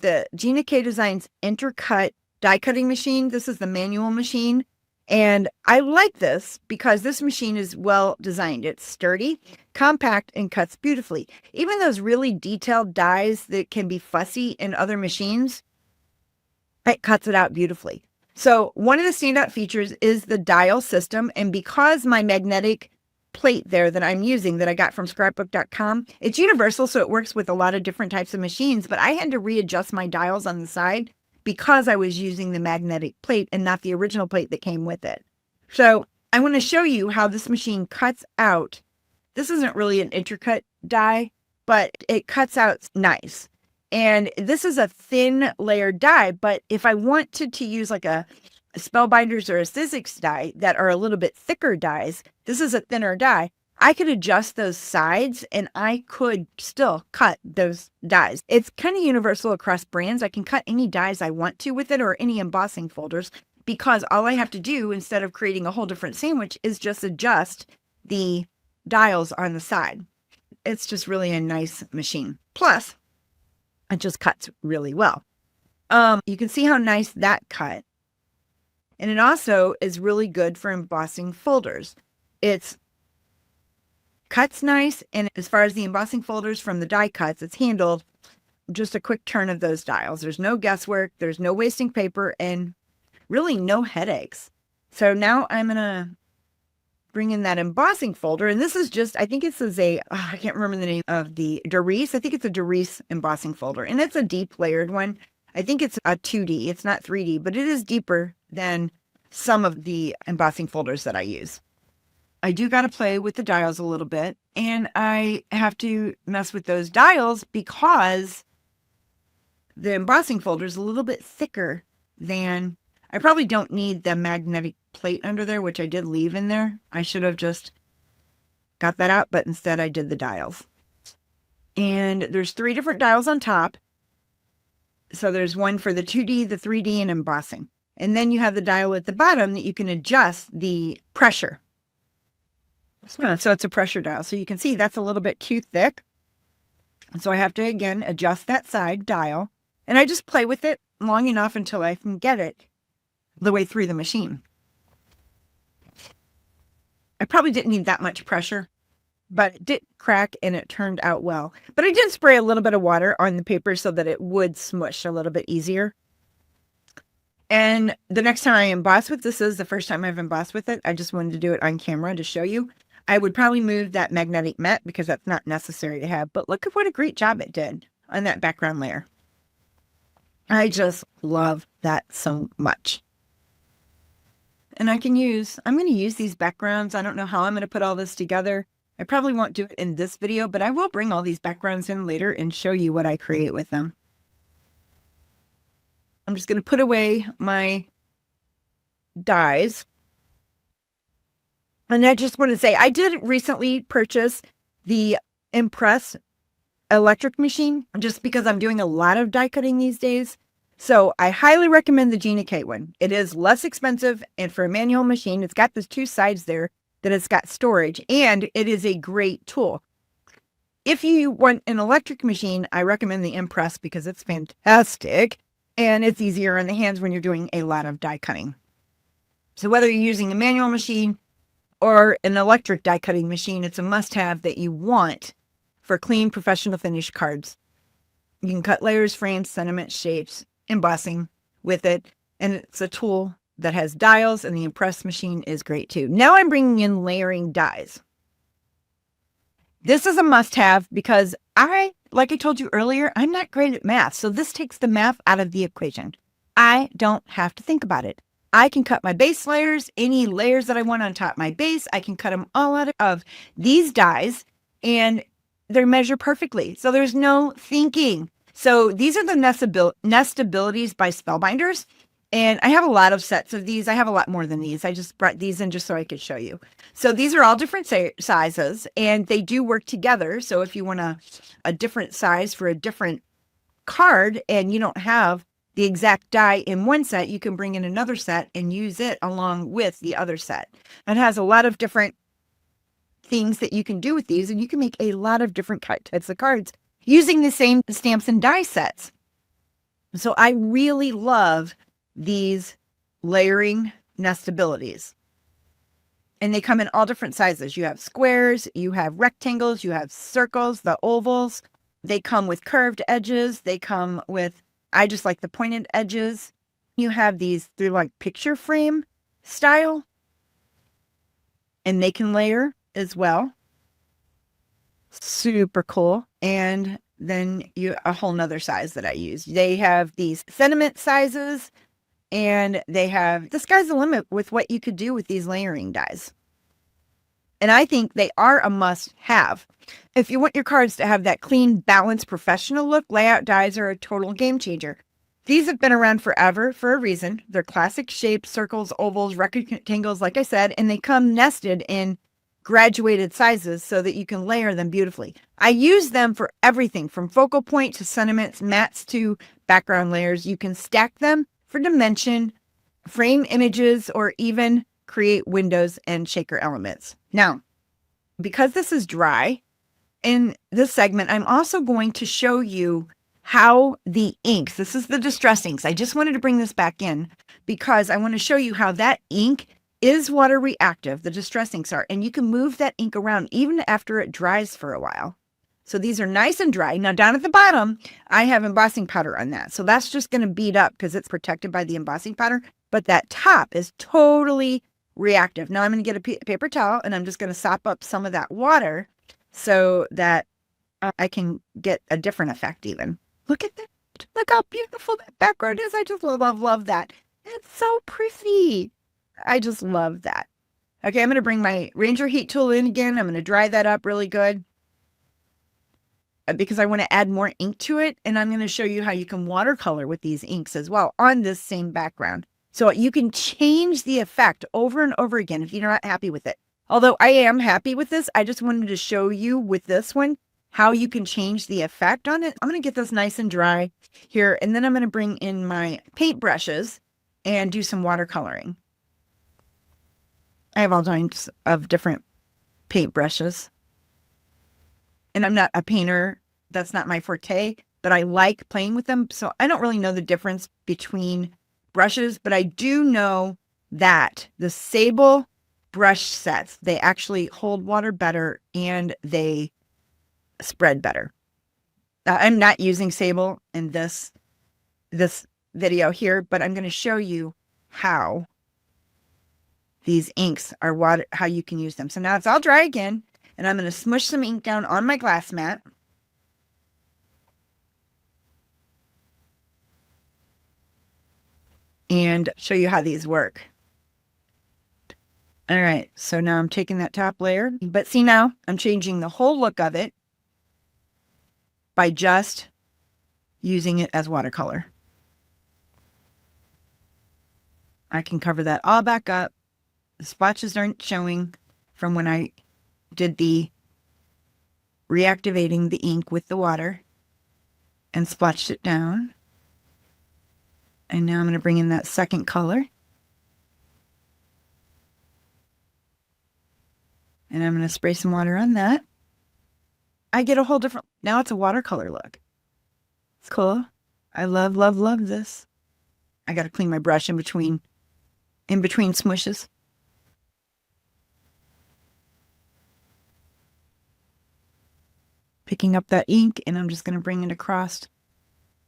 the Gina K Designs Intercut die cutting machine. This is the manual machine. And I like this because this machine is well designed. It's sturdy, compact, and cuts beautifully. Even those really detailed dies that can be fussy in other machines, it cuts it out beautifully. So one of the standout features is the dial system. And because my magnetic plate there that I'm using, that I got from scrapbook.com, it's universal, so it works with a lot of different types of machines. But I had to readjust my dials on the side because I was using the magnetic plate and not the original plate that came with it. So I want to show you how this machine cuts out. This isn't really an intercut die, but it cuts out nice. And this is a thin layered die, but if I wanted to use like a Spellbinders or a Sizzix die that are a little bit thicker dies, this is a thinner die, I could adjust those sides and I could still cut those dies. It's kind of universal across brands. I can cut any dies I want to with it, or any embossing folders, because all I have to do instead of creating a whole different sandwich is just adjust the dials on the side. It's just really a nice machine. Plus, it just cuts really well. You can see how nice that cut. And it also is really good for embossing folders. It's cuts nice, and as far as the embossing folders from the die cuts, it's handled just a quick turn of those dials. There's no guesswork, there's no wasting paper, and really no headaches. So now I'm gonna bring in that embossing folder, and this is just, I think this is I can't remember the name of the Doris. I think it's a Doris embossing folder, and it's a deep layered one. I think it's a 2D, it's not 3D, but it is deeper than some of the embossing folders that I use. I do got to play with the dials a little bit, and I have to mess with those dials because the embossing folder is a little bit thicker than, I probably don't need the magnetic plate under there, which I did leave in there. I should have just got that out, but instead I did the dials. And there's 3 different dials on top. So there's one for the 2D, the 3D, and embossing. And then you have the dial at the bottom that you can adjust the pressure. So it's a pressure dial. So you can see that's a little bit too thick. So I have to, again, adjust that side dial. And I just play with it long enough until I can get it the way through the machine. I probably didn't need that much pressure, but it did crack and it turned out well. But I did spray a little bit of water on the paper so that it would smush a little bit easier. And the next time I emboss with this is the first time I've embossed with it. I just wanted to do it on camera to show you. I would probably move that magnetic mat because that's not necessary to have. But look at what a great job it did on that background layer. I just love that so much. And I'm going to use these backgrounds. I don't know how I'm going to put all this together. I probably won't do it in this video, but I will bring all these backgrounds in later and show you what I create with them. I'm just going to put away my dies. And I just want to say, I did recently purchase the Impress electric machine just because I'm doing a lot of die cutting these days. So I highly recommend the Gina K one. It is less expensive, and for a manual machine, it's got those two sides there that it's got storage, and it is a great tool. If you want an electric machine, I recommend the Impress because it's fantastic, and it's easier on the hands when you're doing a lot of die cutting. So whether you're using a manual machine or an electric die cutting machine, it's a must-have that you want for clean, professional finish cards. You can cut layers, frames, sentiments, shapes, embossing with it, and it's a tool that has dials, and the Impress machine is great too. Now I'm bringing in layering dies. This is a must-have because like I told you earlier, I'm not great at math, so this takes the math out of the equation. I don't have to think about it. I can cut my base layers, any layers that I want on top of my base, I can cut them all out of these dies, and they're measured perfectly. So there's no thinking. So these are the Nestabilities by Spellbinders. And I have a lot of sets of these. I have a lot more than these. I just brought these in just so I could show you. So these are all different sizes, and they do work together. So if you want a different size for a different card and you don't have the exact die in one set, you can bring in another set and use it along with the other set. It has a lot of different things that you can do with these, and you can make a lot of different types of cards using the same stamps and die sets. So I really love these layering Nestabilities. And they come in all different sizes. You have squares, you have rectangles, you have circles, the ovals. They come with curved edges. They come with, I just like the pointed edges. You have these through like picture frame style. And they can layer as well. Super cool. And then a whole nother size that I use. They have these sentiment sizes, and they have, the sky's the limit with what you could do with these layering dies. And I think they are a must-have. If you want your cards to have that clean, balanced, professional look, layout dies are a total game changer. These have been around forever for a reason. They're classic shapes, circles, ovals, rectangles, like I said, and they come nested in graduated sizes so that you can layer them beautifully. I use them for everything from focal point to sentiments, mats to background layers. You can stack them for dimension, frame images, or even create windows and shaker elements. Now, because this is dry, in this segment, I'm also going to show you how the inks, this is the distress inks. I just wanted to bring this back in because I want to show you how that ink is water reactive, the distress inks are, and you can move that ink around even after it dries for a while. So these are nice and dry. Now down at the bottom, I have embossing powder on that. So that's just going to bead up because it's protected by the embossing powder, but that top is totally reactive. Now I'm going to get a paper towel and I'm just going to sop up some of that water so that I can get a different effect even. Look at that. Look how beautiful that background is. I just love that. It's so pretty. I just love that. Okay, I'm going to bring my Ranger heat tool in again. I'm going to dry that up really good because I want to add more ink to it. And I'm going to show you how you can watercolor with these inks as well on this same background. So you can change the effect over and over again if you're not happy with it. Although I am happy with this, I just wanted to show you with this one how you can change the effect on it. I'm going to get this nice and dry here, and then I'm going to bring in my paint brushes and do some watercoloring. I have all kinds of different paint brushes. And I'm not a painter. That's not my forte, but I like playing with them. So I don't really know the difference between brushes, but I do know that the Sable brush sets, they actually hold water better and they spread better. I'm not using Sable in this video here, but I'm going to show you how these inks are how you can use them. So now it's all dry again, and I'm going to smush some ink down on my glass mat. And show you how these work. All right, so now I'm taking that top layer, but see now I'm changing the whole look of it by just using it as watercolor. I can cover that all back up. The splotches aren't showing from when I did the reactivating the ink with the water and splotched it down. And now I'm going to bring in that second color. And I'm going to spray some water on that. I get a whole different, now it's a watercolor look. It's cool. I love, love, love this. I got to clean my brush in between smushes. Picking up that ink, and I'm just going to bring it across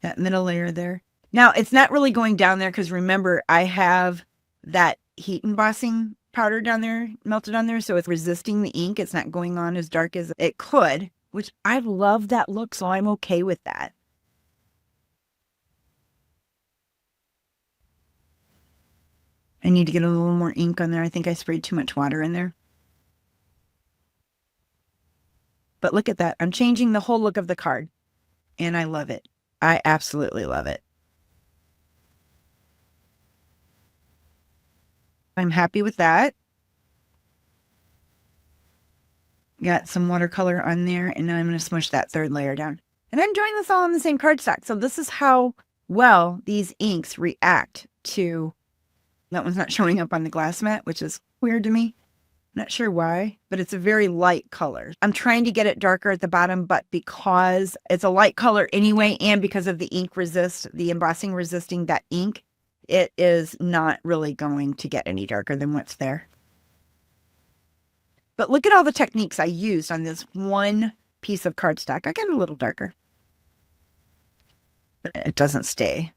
that middle layer there. Now, it's not really going down there because remember, I have that heat embossing powder down there, melted on there, so it's resisting the ink. It's not going on as dark as it could, which I love that look, so I'm okay with that. I need to get a little more ink on there. I think I sprayed too much water in there. But look at that. I'm changing the whole look of the card, and I love it. I absolutely love it. I'm happy with that. Got some watercolor on there, and now I'm going to smush that third layer down. And I'm doing this all on the same cardstock. So this is how well these inks react to, that one's not showing up on the glass mat, which is weird to me. Not sure why, but it's a very light color. I'm trying to get it darker at the bottom, but because it's a light color anyway, and because of the the embossing resisting that ink, it is not really going to get any darker than what's there. But look at all the techniques I used on this one piece of cardstock. I got a little darker. But it doesn't stay.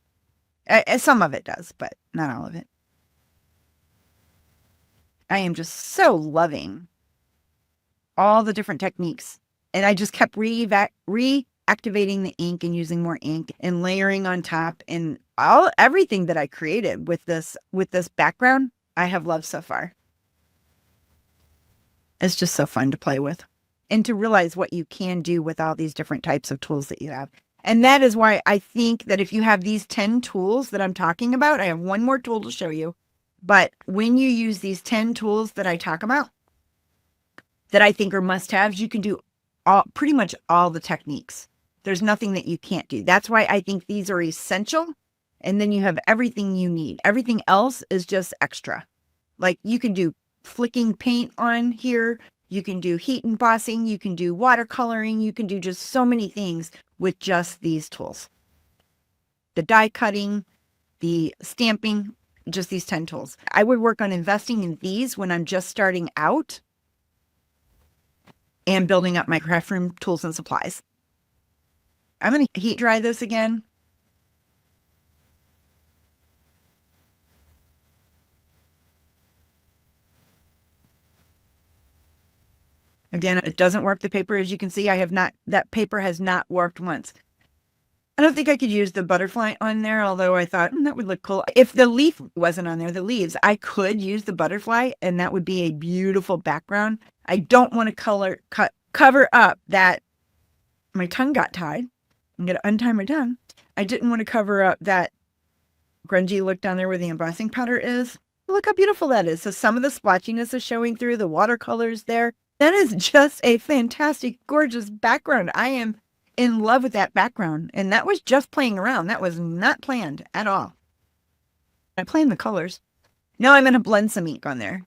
Some of it does, but not all of it. I am just so loving all the different techniques. And I just kept reactivating the ink and using more ink and layering on top, and everything that I created with this background, I have loved so far. It's just so fun to play with and to realize what you can do with all these different types of tools that you have. And that is why I think that if you have these 10 tools that I'm talking about, I have one more tool to show you. But when you use these 10 tools that I talk about, that I think are must-haves, you can do pretty much all the techniques. There's nothing that you can't do. That's why I think these are essential. And then you have everything you need. Everything else is just extra. Like you can do flicking paint on here. You can do heat embossing. You can do watercoloring. You can do just so many things with just these tools. The die cutting, the stamping, just these 10 tools. I would work on investing in these when I'm just starting out and building up my craft room tools and supplies. I'm going to heat dry this again. Again, it doesn't warp the paper. As you can see, that paper has not warped once. I don't think I could use the butterfly on there, although I thought that would look cool. If the leaf wasn't on there, the leaves, I could use the butterfly and that would be a beautiful background. I don't want to cover up that my tongue got tied. I'm going to untie my tongue. I didn't want to cover up that grungy look down there where the embossing powder is. Look how beautiful that is. So some of the splotchiness is showing through, the watercolors there. That is just a fantastic, gorgeous background. I am in love with that background. And that was just playing around. That was not planned at all. I planned the colors. Now I'm going to blend some ink on there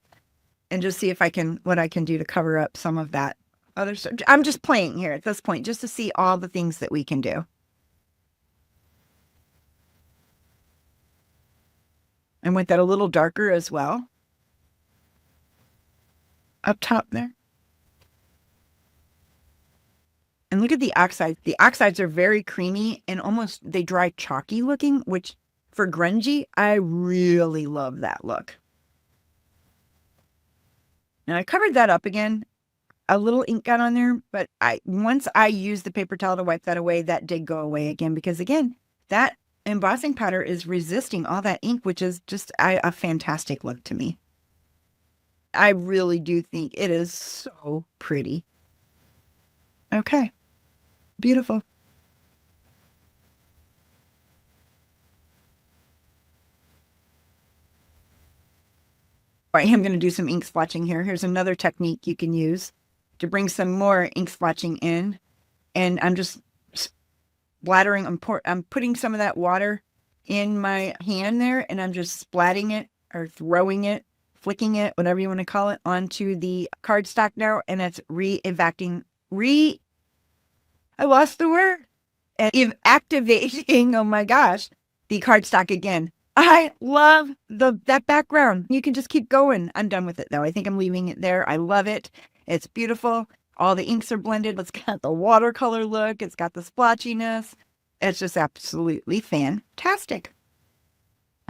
and just see if I can, what I can do to cover up some of that other stuff. I'm just playing here at this point just to see all the things that we can do. I went that a little darker as well. Up top there. And look at the oxides. The oxides are very creamy and almost, they dry chalky looking, which for grungy, I really love that look. Now I covered that up again. A little ink got on there, but once I used the paper towel to wipe that away, that did go away again, because again, that embossing powder is resisting all that ink, which is just a fantastic look to me. I really do think it is so pretty. Okay. Beautiful. I am going to do some ink splotching here. Here's another technique you can use to bring some more ink splotching in. And I'm just splattering, I'm putting some of that water in my hand there, and I'm just splatting it or throwing it, flicking it, whatever you want to call it, onto the cardstock now. And it's I lost the word. And activating, oh my gosh, the cardstock again. I love that background. You can just keep going. I'm done with it though. I think I'm leaving it there. I love it. It's beautiful. All the inks are blended. It's got the watercolor look. It's got the splotchiness. It's just absolutely fantastic.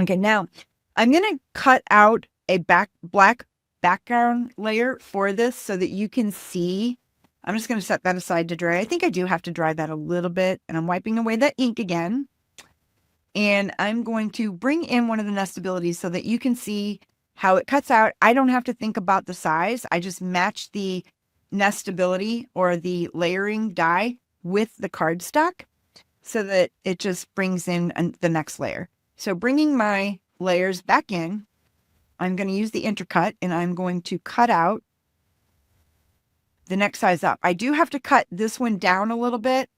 Okay, now I'm going to cut out a black background layer for this so that you can see. I'm just going to set that aside to dry. I think I do have to dry that a little bit, and I'm wiping away that ink again. And I'm going to bring in one of the nestabilities so that you can see how it cuts out. I don't have to think about the size. I just match the nestability or the layering die with the cardstock so that it just brings in the next layer. So bringing my layers back in, I'm going to use the intercut, and I'm going to cut out the next size up. I do have to cut this one down a little bit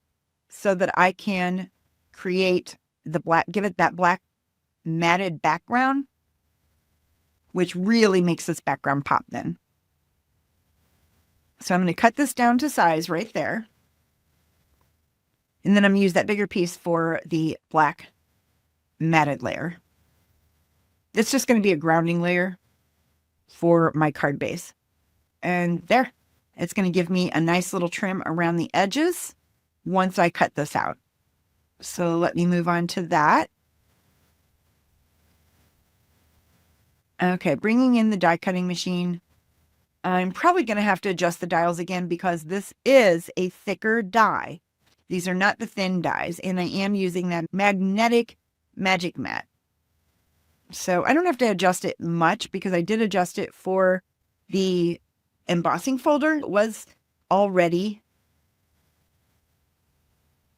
so that I can create the black, give it that black matted background, which really makes this background pop then. So I'm going to cut this down to size right there. And then I'm going to use that bigger piece for the black matted layer. It's just going to be a grounding layer for my card base. And there, it's going to give me a nice little trim around the edges once I cut this out. So let me move on to that. Okay, bringing in the die cutting machine. I'm probably going to have to adjust the dials again because this is a thicker die. These are not the thin dies, and I am using that magnetic magic mat. So I don't have to adjust it much because I did adjust it for the embossing folder. It was already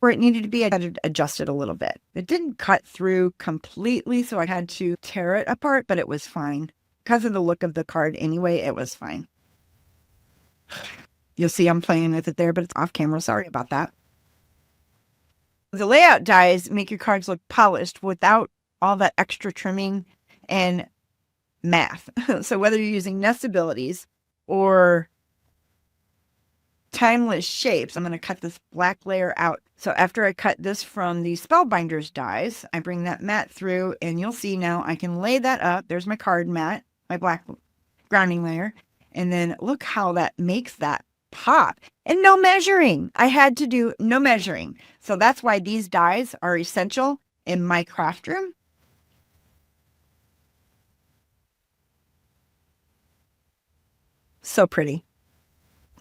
where it needed to be. I had to adjust it a little bit. It didn't cut through completely, so I had to tear it apart, but it was fine. Because of the look of the card anyway, it was fine. You'll see I'm playing with it there, but it's off camera. Sorry about that. The layout dies make your cards look polished without all that extra trimming and math. So whether you're using nestabilities or timeless shapes, I'm going to cut this black layer out. So after I cut this from the Spellbinders dies, I bring that mat through, and you'll see now I can lay that up. There's my card mat, my black grounding layer. And then look how that makes that pop. And no measuring. I had to do no measuring. So that's why these dies are essential in my craft room. So pretty.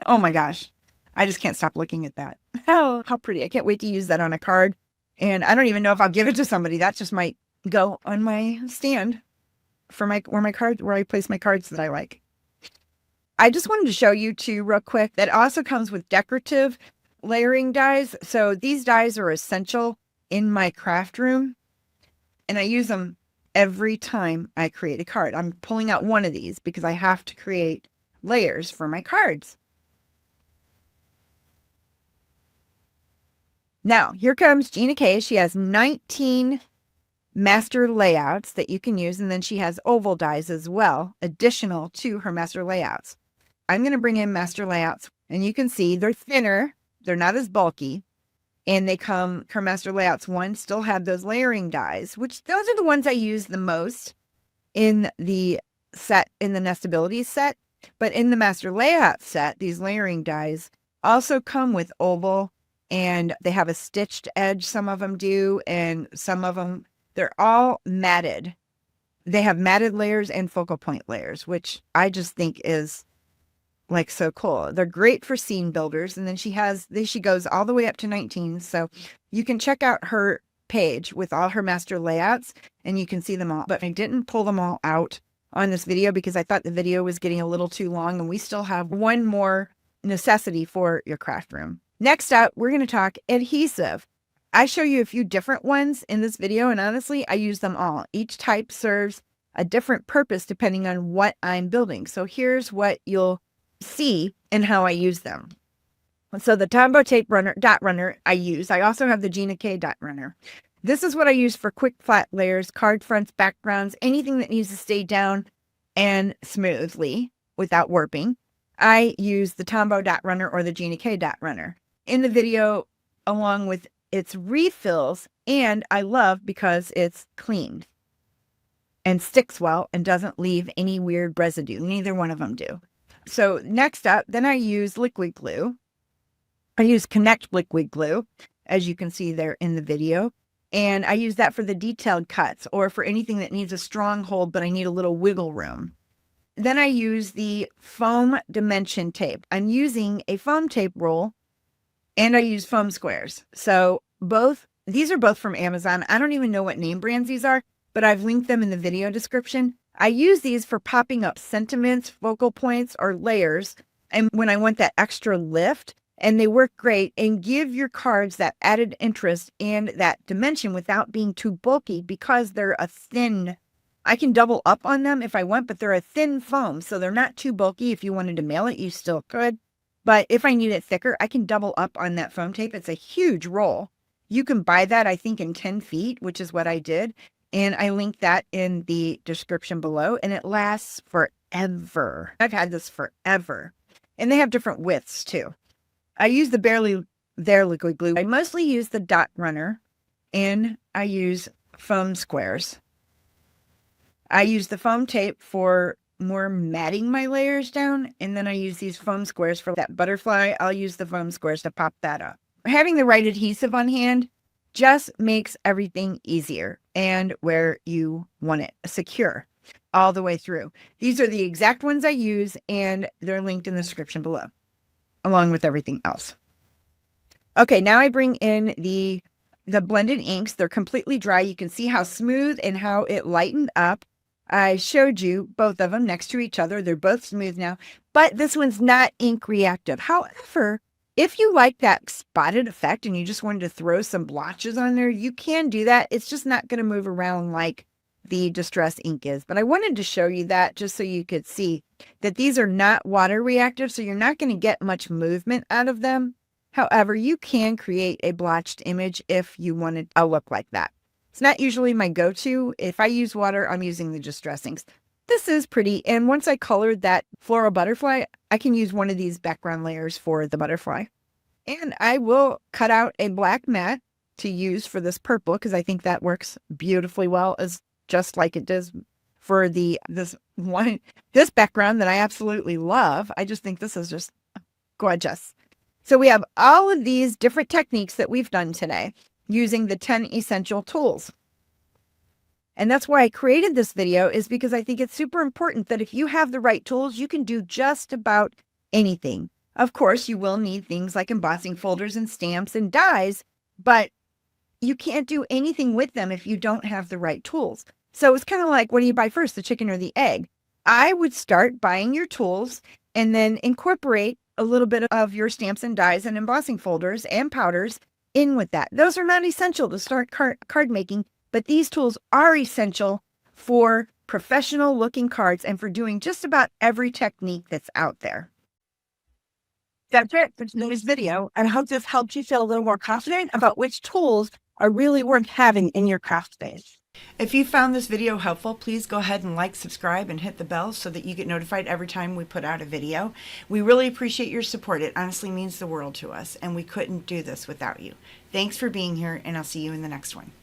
Oh my gosh. I just can't stop looking at that. How pretty. I can't wait to use that on a card. And I don't even know if I'll give it to somebody. That just might go on my stand for where I place my cards that I like. I just wanted to show you too real quick that also comes with decorative layering dies. So these dies are essential in my craft room, and I use them every time I create a card. I'm pulling out one of these because I have to create layers for my cards. Now, here comes Gina K. She has 19 master layouts that you can use, and then she has oval dies as well, additional to her master layouts. I'm going to bring in master layouts, and you can see they're thinner. They're not as bulky. And they come, her master layouts one still have those layering dies, which those are the ones I use the most in the set, in the nestability set. But in the master layout set, these layering dies also come with oval, and they have a stitched edge. Some of them do, and some of them, they're all matted. They have matted layers and focal point layers, which I just think is like so cool. They're great for scene builders. And then she goes all the way up to 19. So you can check out her page with all her master layouts and you can see them all. But I didn't pull them all out on this video because I thought the video was getting a little too long, and we still have one more necessity for your craft room. Next up, we're going to talk adhesive. I show you a few different ones in this video, and honestly, I use them all. Each type serves a different purpose depending on what I'm building. So here's what you'll see and how I use them. So the Tombow tape runner, dot runner I use. I also have the Gina K dot runner. This is what I use for quick flat layers, card fronts, backgrounds, anything that needs to stay down and smoothly without warping. I use the Tombow dot runner or the Gina K dot runner in the video along with its refills, and I love because it's clean and sticks well and doesn't leave any weird residue. Neither one of them do. So next up, then I use liquid glue. I use Connect liquid glue, as you can see there in the video. And I use that for the detailed cuts or for anything that needs a strong hold, but I need a little wiggle room. Then I use the foam dimension tape. I'm using a foam tape roll and I use foam squares. So these are both from Amazon. I don't even know what name brands these are, but I've linked them in the video description. I use these for popping up sentiments, focal points, or layers. And when I want that extra lift, and they work great and give your cards that added interest and that dimension without being too bulky because they're a thin, I can double up on them if I want, but they're a thin foam. So they're not too bulky. If you wanted to mail it, you still could. But if I need it thicker, I can double up on that foam tape. It's a huge roll. You can buy that, I think, in 10 feet, which is what I did. And I linked that in the description below, and it lasts forever. I've had this forever. And they have different widths too. I use the Barely There liquid glue. I mostly use the dot runner, and I use foam squares. I use the foam tape for more matting my layers down, and then I use these foam squares for that butterfly. I'll use the foam squares to pop that up. Having the right adhesive on hand just makes everything easier and where you want it secure all the way through. These are the exact ones I use, and they're linked in the description below, along with everything else. Okay, now I bring in the blended inks. They're completely dry. You can see how smooth and how it lightened up. I showed you both of them next to each other. They're both smooth now, but this one's not ink reactive. However, if you like that spotted effect and you just wanted to throw some blotches on there, you can do that. It's just not going to move around like the Distress ink is. But I wanted to show you that just so you could see that these are not water reactive, so you're not going to get much movement out of them. However, you can create a blotched image if you wanted a look like that. It's not usually my go-to. If I use water, I'm using the Distress inks. This is pretty. And once I colored that floral butterfly, I can use one of these background layers for the butterfly. And I will cut out a black mat to use for this purple because I think that works beautifully well, as just like it does for this background that I absolutely love. I just think this is just gorgeous. So we have all of these different techniques that we've done today using the 10 essential tools. And that's why I created this video, is because I think it's super important that if you have the right tools, you can do just about anything. Of course, you will need things like embossing folders and stamps and dies, but you can't do anything with them if you don't have the right tools. So it's kind of like, what do you buy first, the chicken or the egg? I would start buying your tools and then incorporate a little bit of your stamps and dies and embossing folders and powders in with that. Those are not essential to start card making, but these tools are essential for professional looking cards and for doing just about every technique that's out there. That's it for today's video. I hope this helped you feel a little more confident about which tools are really worth having in your craft space. If you found this video helpful, please go ahead and like, subscribe, and hit the bell so that you get notified every time we put out a video. We really appreciate your support. It honestly means the world to us, and we couldn't do this without you. Thanks for being here, and I'll see you in the next one.